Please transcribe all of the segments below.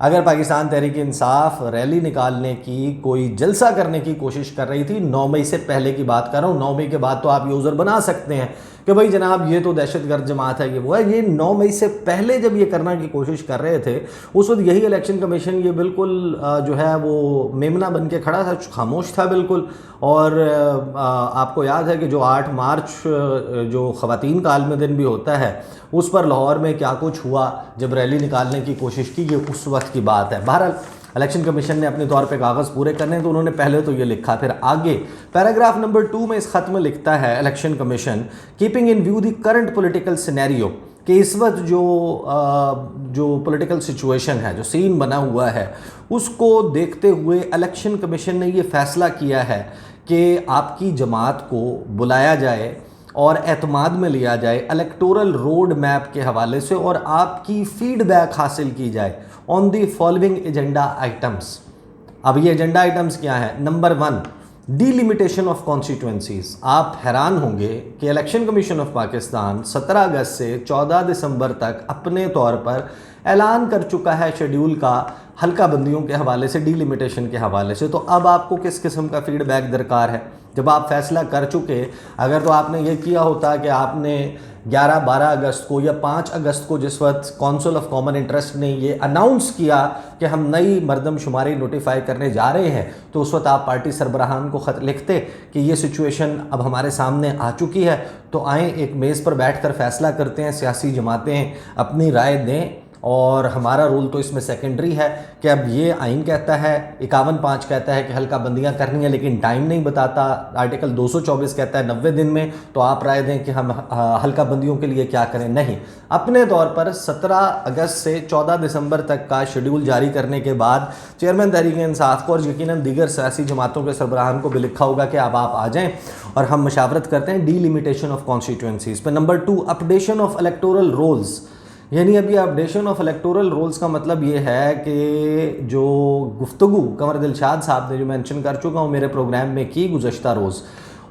اگر پاکستان تحریک انصاف ریلی نکالنے کی کوئی جلسہ کرنے کی کوشش کر رہی تھی 9 مئی سے پہلے کی بات کر رہا ہوں، 9 مئی کے بعد تو آپ یہ عذر بنا سکتے ہیں کہ بھائی جناب یہ تو دہشت گرد جماعت ہے، یہ وہ ہے، یہ 9 مئی سے پہلے جب یہ کرنا کی کوشش کر رہے تھے اس وقت یہی الیکشن کمیشن یہ بالکل جو ہے وہ میمنہ بن کے کھڑا تھا، خاموش تھا بالکل. اور آپ کو یاد ہے کہ جو 8 مارچ جو خواتین کا عالمی دن بھی ہوتا ہے اس پر لاہور میں کیا کچھ ہوا جب ریلی نکالنے کی کوشش کی، یہ اس وقت کی بات ہے. بہرحال الیکشن کمیشن نے اپنے طور پہ کاغذ پورے کرنے تو انہوں نے پہلے تو یہ لکھا، پھر آگے پیراگراف نمبر 2 میں اس خط میں لکھتا ہے election commission keeping in view the current political scenario, کہ اس وقت جو پولیٹیکل سچویشن ہے، جو سین بنا ہوا ہے، اس کو دیکھتے ہوئے الیکشن کمیشن نے یہ فیصلہ کیا ہے کہ آپ کی جماعت کو بلایا جائے اور اعتماد میں لیا جائے الیکٹورل روڈ میپ کے حوالے سے، اور آپ کی فیڈ بیک حاصل کی جائے on the following agenda items. اب یہ ایجنڈا آئٹمس کیا ہیں؟ Number 1 delimitation of constituencies. آپ حیران ہوں گے کہ الیکشن کمیشن آف پاکستان 17 اگست سے 14 دسمبر تک اپنے طور پر اعلان کر چکا ہے شیڈیول کا حلقہ بندیوں کے حوالے سے، ڈی لمیٹیشن کے حوالے سے. تو اب آپ کو کس قسم کا فیڈ بیک درکار ہے؟ جب آپ فیصلہ کر چکے، اگر تو آپ نے یہ کیا ہوتا کہ آپ نے 11-12 اگست کو یا 5 اگست کو جس وقت کونسل آف کامن انٹرسٹ نے یہ اناؤنس کیا کہ ہم نئی مردم شماری نوٹیفائی کرنے جا رہے ہیں، تو اس وقت آپ پارٹی سربراہان کو خط لکھتے کہ یہ سچویشن اب ہمارے سامنے آ چکی ہے، تو آئیں ایک میز پر بیٹھ کر فیصلہ کرتے ہیں، سیاسی جماعتیں اپنی رائے دیں، اور ہمارا رول تو اس میں سیکنڈری ہے کہ اب یہ آئین کہتا ہے 51(5) کہتا ہے کہ حلقہ بندیاں کرنی ہیں لیکن ٹائم نہیں بتاتا، آرٹیکل 224 کہتا ہے 90 دن میں، تو آپ رائے دیں کہ ہم حلقہ بندیوں کے لیے کیا کریں. نہیں، اپنے طور پر 17 اگست سے 14 دسمبر تک کا شیڈیول جاری کرنے کے بعد چیئرمین تحریک انصاف کو اور یقیناً دیگر سیاسی جماعتوں کے سربراہان کو بھی لکھا ہوگا کہ اب آپ آ جائیں اور ہم مشاورت کرتے ہیں ڈی لمیٹیشن آف کانسٹیٹوئنسیز پہ. Number 2 updation of electoral rolls. یعنی اب یہ اپڈیشن آف الیکٹورل رولز کا مطلب یہ ہے کہ جو گفتگو قمر دلشاد صاحب نے جو مینشن کر چکا ہوں میرے پروگرام میں کی گزشتہ روز،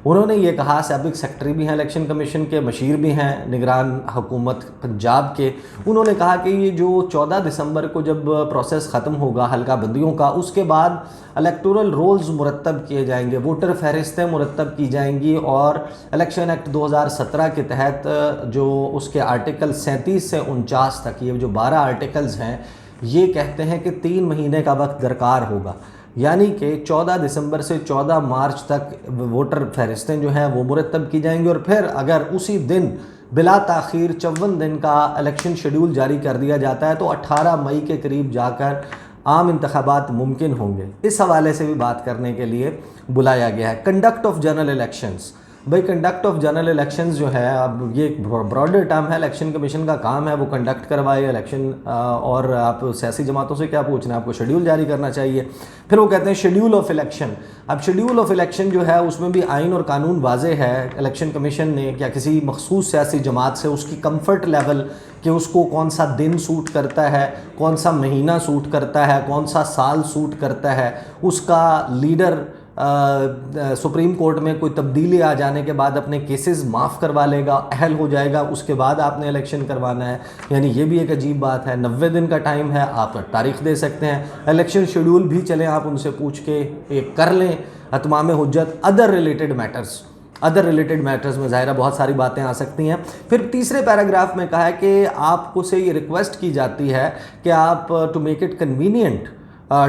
انہوں نے یہ کہا، سابق سیکٹری بھی ہیں الیکشن کمیشن کے، مشیر بھی ہیں نگران حکومت پنجاب کے، انہوں نے کہا کہ یہ جو 14 دسمبر کو جب پروسیس ختم ہوگا حلقہ بندیوں کا، اس کے بعد الیکٹورل رولز مرتب کیے جائیں گے، ووٹر فہرستیں مرتب کی جائیں گی، اور الیکشن ایکٹ 2017 کے تحت جو اس کے آرٹیکل 37 سے 49 تک، یہ جو 12 آرٹیکلز ہیں، یہ کہتے ہیں کہ 3 مہینے کا وقت درکار ہوگا. یعنی کہ 14 دسمبر سے 14 مارچ تک ووٹر فہرستیں جو ہیں وہ مرتب کی جائیں گی، اور پھر اگر اسی دن بلا تاخیر 54 دن کا الیکشن شیڈیول جاری کر دیا جاتا ہے تو 18 مئی کے قریب جا کر عام انتخابات ممکن ہوں گے. اس حوالے سے بھی بات کرنے کے لیے بلایا گیا ہے. Conduct of general elections. بھائی کنڈکٹ آف جنرل الیکشنز جو ہے، اب یہ ایک براڈر ٹرم ہے، الیکشن کمیشن کا کام ہے وہ کنڈکٹ کروائے الیکشن، اور آپ سیاسی جماعتوں سے کیا پوچھنا ہے، آپ کو شیڈیول جاری کرنا چاہیے. پھر وہ کہتے ہیں شیڈیول آف الیکشن. اب شیڈیول آف الیکشن جو ہے اس میں بھی آئین اور قانون واضح ہے. الیکشن کمیشن نے کیا کسی مخصوص سیاسی جماعت سے اس کی کمفرٹ لیول کہ اس کو کون سا دن سوٹ کرتا ہے، کون سا مہینہ سوٹ کرتا ہے، کون سا سال سوٹ کرتا ہے، اس کا لیڈر سپریم کورٹ میں کوئی تبدیلی آ جانے کے بعد اپنے کیسز معاف کروا لے گا، اہل ہو جائے گا، اس کے بعد آپ نے الیکشن کروانا ہے. یعنی یہ بھی ایک عجیب بات ہے. 90 دن کا ٹائم ہے، آپ تاریخ دے سکتے ہیں. الیکشن شیڈیول بھی چلیں آپ ان سے پوچھ کے ایک کر لیں. اتمام حجت ادر ریلیٹڈ میٹرز میں ظاہرہ بہت ساری باتیں آ سکتی ہیں. پھر تیسرے پیراگراف میں کہا ہے کہ آپ کو سے یہ ریکویسٹ کی جاتی ہے کہ آپ to make it convenient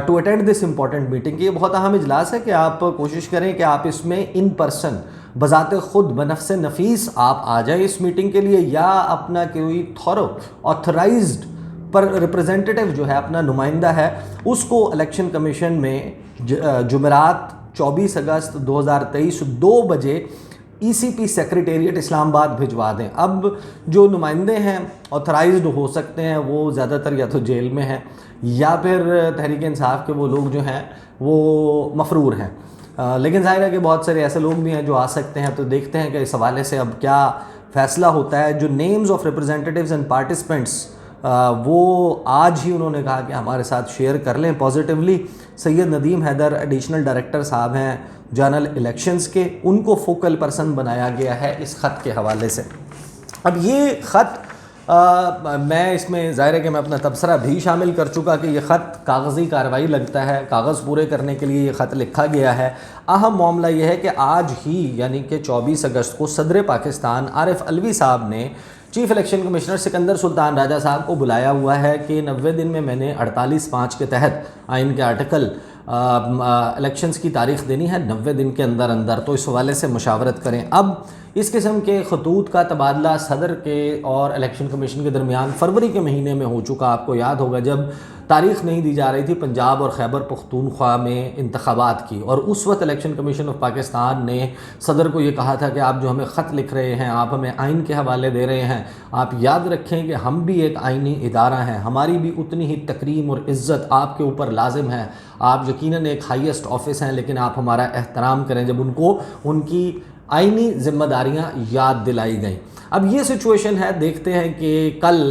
to attend this important meeting. یہ بہت اہم اجلاس ہے کہ آپ کوشش کریں کہ آپ اس میں ان پرسن بذات خود بنفس نفیس آپ آ جائیں اس میٹنگ کے لیے، یا اپنا کوئی تھورو آتھرائزڈ پر ریپرزینٹیٹیو جو ہے اپنا نمائندہ ہے اس کو الیکشن کمیشن میں جمعرات 24 اگست 2023 2 بجے ای سی پی سیکریٹریٹ اسلام آباد بھجوا دیں. اب جو نمائندے ہیں آتھرائزڈ ہو سکتے ہیں وہ زیادہ تر یا تو جیل میں ہیں یا پھر تحریک انصاف کے وہ لوگ جو ہیں وہ مفرور ہیں، لیکن ظاہر ہے کہ بہت سارے ایسے لوگ بھی ہیں جو آ سکتے ہیں. تو دیکھتے ہیں کہ اس حوالے سے اب کیا فیصلہ ہوتا ہے. جو نیمز آف ریپرزینٹیٹیوز اینڈ پارٹیسپینٹس وہ آج ہی انہوں نے کہا کہ ہمارے ساتھ شیئر کر لیں پازیٹیولی. سید ندیم حیدر ایڈیشنل ڈائریکٹر صاحب ہیں جنرل الیکشنز کے، ان کو فوکل پرسن بنایا گیا ہے اس خط کے حوالے سے. اب یہ خط میں اس میں ظاہر ہے کہ میں اپنا تبصرہ بھی شامل کر چکا کہ یہ خط کاغذی کارروائی لگتا ہے، کاغذ پورے کرنے کے لیے یہ خط لکھا گیا ہے۔ اہم معاملہ یہ ہے کہ آج ہی یعنی کہ 24 اگست کو صدر پاکستان عارف علوی صاحب نے چیف الیکشن کمشنر سکندر سلطان راجہ صاحب کو بلایا ہوا ہے کہ 90 دن میں نے 48(5) کے تحت آئین کے آرٹیکل الیکشنز کی تاریخ دینی ہے 90 دن کے اندر اندر، تو اس حوالے سے مشاورت کریں۔ اب اس قسم کے خطوط کا تبادلہ صدر کے اور الیکشن کمیشن کے درمیان فروری کے مہینے میں ہو چکا۔ آپ کو یاد ہوگا جب تاریخ نہیں دی جا رہی تھی پنجاب اور خیبر پختونخوا میں انتخابات کی، اور اس وقت الیکشن کمیشن آف پاکستان نے صدر کو یہ کہا تھا کہ آپ جو ہمیں خط لکھ رہے ہیں، آپ ہمیں آئین کے حوالے دے رہے ہیں، آپ یاد رکھیں کہ ہم بھی ایک آئینی ادارہ ہیں، ہماری بھی اتنی ہی تکریم اور عزت آپ کے اوپر لازم ہے۔ آپ یقیناً ایک ہائیسٹ آفس ہیں، لیکن آپ ہمارا احترام کریں۔ جب ان کو ان کی آئینی ذمہ داریاں یاد دلائی گئیں۔ اب یہ سچویشن ہے، دیکھتے ہیں کہ کل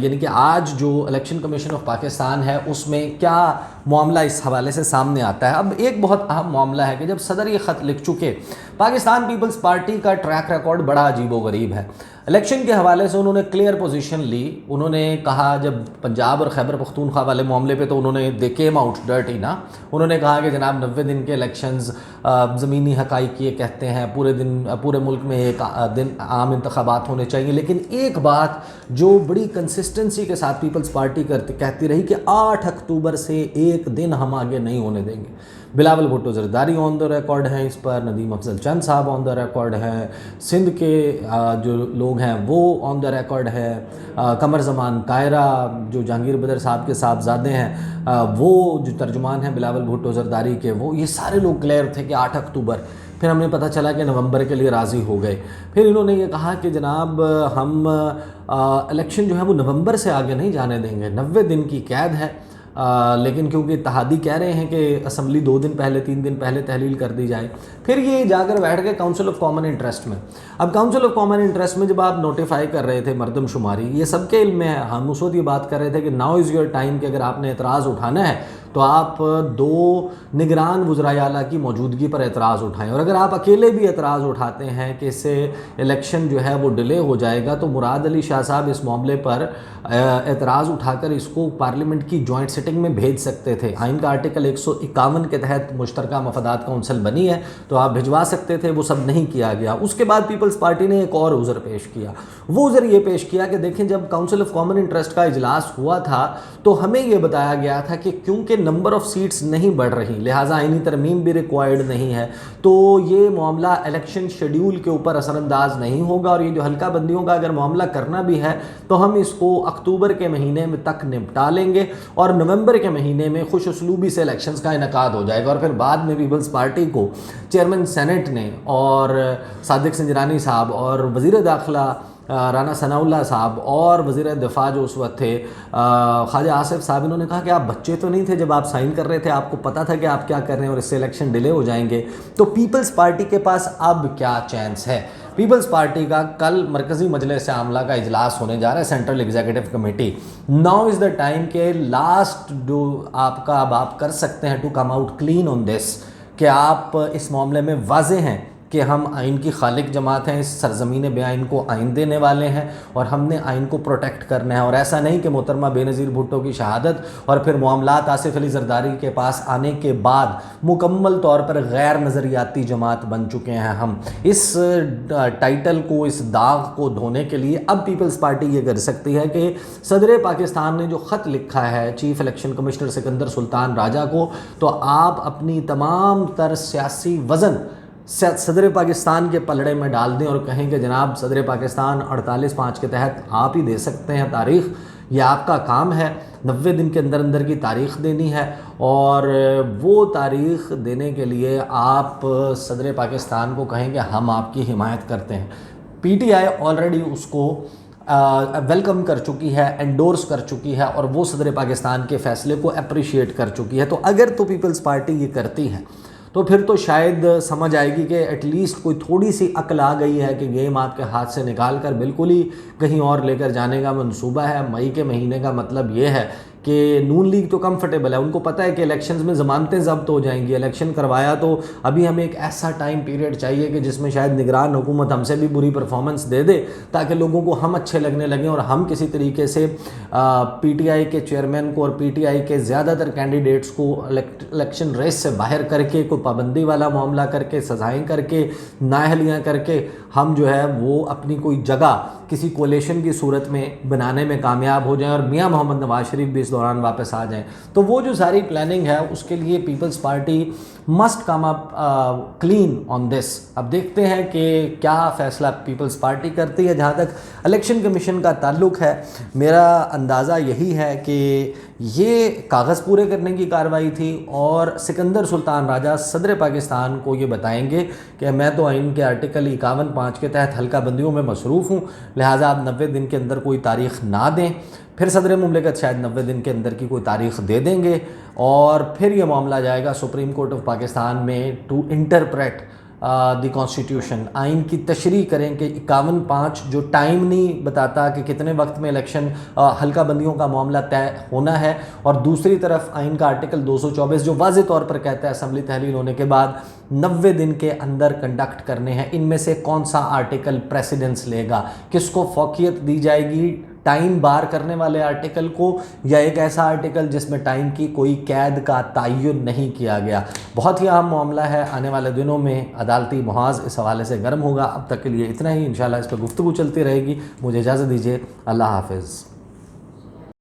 یعنی کہ آج جو الیکشن کمیشن آف پاکستان ہے اس میں کیا معاملہ اس حوالے سے سامنے آتا ہے۔ اب ایک بہت اہم معاملہ ہے کہ جب صدر یہ خط لکھ چکے، پاکستان پیپلز پارٹی کا ٹریک ریکارڈ بڑا عجیب و غریب ہے۔ الیکشن کے حوالے سے انہوں نے کلیئر پوزیشن لی۔ انہوں نے کہا جب پنجاب اور خیبر پختونخوا والے معاملے پہ تو انہوں نے دے کیم آؤٹ ڈرٹی نا، انہوں نے کہا کہ جناب 90 دن کے الیکشنز زمینی حقائق یہ کہتے ہیں، پورے ملک میں ایک دن عام انتخابات ہونے چاہیے۔ لیکن ایک بات جو بڑی کنسسٹنسی کے ساتھ پیپلز پارٹی کہتی رہی کہ 8 اکتوبر سے ایک دن ہم آگے نہیں ہونے دیں گے۔ بلاول بھٹو زرداری آن دا ریکارڈ ہیں اس پر، ندیم افضل چند صاحب آن دا ریکارڈ ہیں، سندھ کے جو لوگ ہیں وہ آن دا ریکارڈ ہے، قمر زمان کائرہ جو جہانگیر بدر صاحب کے صاحبزادے ہیں، وہ جو ترجمان ہیں بلاول بھٹو زرداری کے، وہ یہ سارے لوگ کلیئر تھے کہ 8 اکتوبر۔ پھر ہمیں پتہ چلا کہ نومبر کے لیے راضی ہو گئے۔ پھر انہوں نے یہ کہا کہ جناب ہم الیکشن جو ہے وہ نومبر سے آگے نہیں جانے دیں گے، 90 دن کی قید ہے۔ لیکن کیونکہ اتحادی کہہ رہے ہیں کہ اسمبلی 2 دن پہلے 3 دن پہلے تحلیل کر دی جائے، پھر یہ جا کر بیٹھ گئے کاؤنسل آف کامن انٹرسٹ میں۔ اب کاؤنسل آف کامن انٹرسٹ میں جب آپ نوٹیفائی کر رہے تھے مردم شماری، یہ سب کے علم میں ہے، ہم اس وقت یہ بات کر رہے تھے کہ ناؤ از یور ٹائم کہ اگر آپ نے اعتراض اٹھانا ہے تو آپ 2 نگران وزرائے اعلیٰ کی موجودگی پر اعتراض اٹھائیں، اور اگر آپ اکیلے بھی اعتراض اٹھاتے ہیں کہ اس سے الیکشن جو ہے وہ ڈیلے ہو جائے گا، تو مراد علی شاہ صاحب اس معاملے پر اعتراض اٹھا کر اس کو پارلیمنٹ کی جوائنٹ سٹنگ میں بھیج سکتے تھے۔ آئین کا آرٹیکل 151 کے تحت مشترکہ مفادات کونسل بنی ہے تو آپ بھجوا سکتے تھے، وہ سب نہیں کیا گیا۔ اس کے بعد پیپلز پارٹی نے ایک اور عذر پیش کیا، وہ عذر یہ پیش کیا کہ دیکھیں جب کاؤنسل آف کامن انٹرسٹ کا اجلاس ہوا تھا تو ہمیں یہ بتایا گیا تھا کہ کیونکہ نمبر آف سیٹس نہیں بڑھ رہی لہٰذا آئینی ترمیم بھی ریکوائرڈ نہیں ہے، تو یہ معاملہ الیکشن شیڈیول کے اوپر اثر انداز نہیں ہوگا، اور یہ جو حلقہ بندیوں کا اگر معاملہ کرنا بھی ہے تو ہم اس کو اکتوبر کے مہینے میں تک نپٹا لیں گے اور نومبر کے مہینے میں خوش اسلوبی سے الیکشنز کا انعقاد ہو جائے گا۔ اور پھر بعد میں پیپلز پارٹی کو چیئرمین سینٹ نے اور صادق سنجرانی صاحب اور وزیر داخلہ رانا ثناء اللہ صاحب اور وزیر دفاع جو اس وقت تھے خواجہ آصف صاحب، انہوں نے کہا کہ آپ بچے تو نہیں تھے جب آپ سائن کر رہے تھے، آپ کو پتہ تھا کہ آپ کیا کر رہے ہیں اور اس سے الیکشن ڈیلے ہو جائیں گے۔ تو پیپلز پارٹی کے پاس اب کیا چانس ہے؟ پیپلز پارٹی کا کل مرکزی مجلس عاملہ کا اجلاس ہونے جا رہا ہے، central executive committee. Now is the time کہ لاسٹ جو آپ کا اب آپ کر سکتے ہیں ٹو کم آؤٹ کلین آن دس، کہ آپ اس معاملے میں واضح ہیں کہ ہم آئین کی خالق جماعت ہیں، اس سرزمین بے آئین کو آئین دینے والے ہیں اور ہم نے آئین کو پروٹیکٹ کرنا ہے، اور ایسا نہیں کہ محترمہ بے نظیر بھٹو کی شہادت اور پھر معاملات آصف علی زرداری کے پاس آنے کے بعد مکمل طور پر غیر نظریاتی جماعت بن چکے ہیں ہم۔ اس ٹائٹل کو، اس داغ کو دھونے کے لیے اب پیپلز پارٹی یہ کر سکتی ہے کہ صدر پاکستان نے جو خط لکھا ہے چیف الیکشن کمشنر سکندر سلطان راجہ کو، تو آپ اپنی تمام تر سیاسی وزن صدر پاکستان کے پلڑے میں ڈال دیں اور کہیں کہ جناب صدر پاکستان 48(5) کے تحت آپ ہی دے سکتے ہیں تاریخ، یہ آپ کا کام ہے، 90 دن کے اندر اندر کی تاریخ دینی ہے، اور وہ تاریخ دینے کے لیے آپ صدر پاکستان کو کہیں کہ ہم آپ کی حمایت کرتے ہیں۔ پی ٹی آئی آلریڈی اس کو ویلکم کر چکی ہے، انڈورس کر چکی ہے، اور وہ صدر پاکستان کے فیصلے کو اپریشیٹ کر چکی ہے۔ تو اگر تو پیپلز پارٹی یہ کرتی ہے تو پھر تو شاید سمجھ آئے گی کہ ایٹ لیسٹ کوئی تھوڑی سی عقل آ گئی ہے کہ گیم آپ کے ہاتھ سے نکال کر بالکل ہی کہیں اور لے کر جانے کا منصوبہ ہے۔ مئی کے مہینے کا مطلب یہ ہے کہ نون لیگ تو کمفرٹیبل ہے، ان کو پتہ ہے کہ الیکشنز میں ضمانتیں ضبط ہو جائیں گی، الیکشن کروایا تو ابھی ہمیں ایک ایسا ٹائم پیریڈ چاہیے کہ جس میں شاید نگران حکومت ہم سے بھی بری پرفارمنس دے دے تاکہ لوگوں کو ہم اچھے لگنے لگیں اور ہم کسی طریقے سے پی ٹی آئی کے چیئرمین کو اور پی ٹی آئی کے زیادہ تر کینڈیڈیٹس کو الیکشن ریس سے باہر کر کے کوئی پابندی والا معاملہ کر کے سزائیں کر کے نااہلیاں کر کے ہم جو ہے وہ اپنی کوئی جگہ کسی کولیشن کی صورت میں بنانے میں کامیاب ہو جائیں اور میاں محمد نواز شریف بھی اس دوران واپس آ جائیں. تو وہ جو ساری پلاننگ ہے اس کے لیے پیپلز پارٹی مسٹ کم اپ کلین آن دس. اب دیکھتے ہیں کہ کیا فیصلہ پیپلز پارٹی کرتی ہے. جہاں تک الیکشن کمیشن کا تعلق ہے میرا اندازہ یہی ہے کہ یہ کاغذ پورے کرنے کی کارروائی تھی اور سکندر سلطان راجہ صدر پاکستان کو یہ بتائیں گے کہ میں تو آئین کے آرٹیکل 51(5) کے تحت حلقہ بندیوں میں مصروف ہوں، لہٰذا آپ 90 دن کے اندر کوئی تاریخ نہ دیں. پھر صدر مملکت شاید 90 دن کے اندر کی کوئی تاریخ دے دیں گے اور پھر یہ معاملہ جائے گا سپریم کورٹ آف پاکستان میں ٹو انٹرپریٹ دی کانسٹیٹیوشن. آئین کی تشریح کریں کہ 51(5) جو ٹائم نہیں بتاتا کہ کتنے وقت میں الیکشن حلقہ بندیوں کا معاملہ طے ہونا ہے، اور دوسری طرف آئین کا آرٹیکل 224 جو واضح طور پر کہتا ہے اسمبلی تحلیل ہونے کے بعد 90 دن کے اندر کنڈکٹ کرنے ہیں. ان میں سے کون سا آرٹیکل پریسیڈنس لے گا، کس کو فوقیت دی جائے گی، ٹائم بار کرنے والے آرٹیکل کو یا ایک ایسا آرٹیکل جس میں ٹائم کی کوئی قید کا تعین نہیں کیا گیا. بہت ہی اہم معاملہ ہے. آنے والے دنوں میں عدالتی محاذ اس حوالے سے گرم ہوگا. اب تک کے لیے اتنا ہی، انشاءاللہ اس پہ گفتگو چلتی رہے گی. مجھے اجازت دیجیے. اللہ حافظ.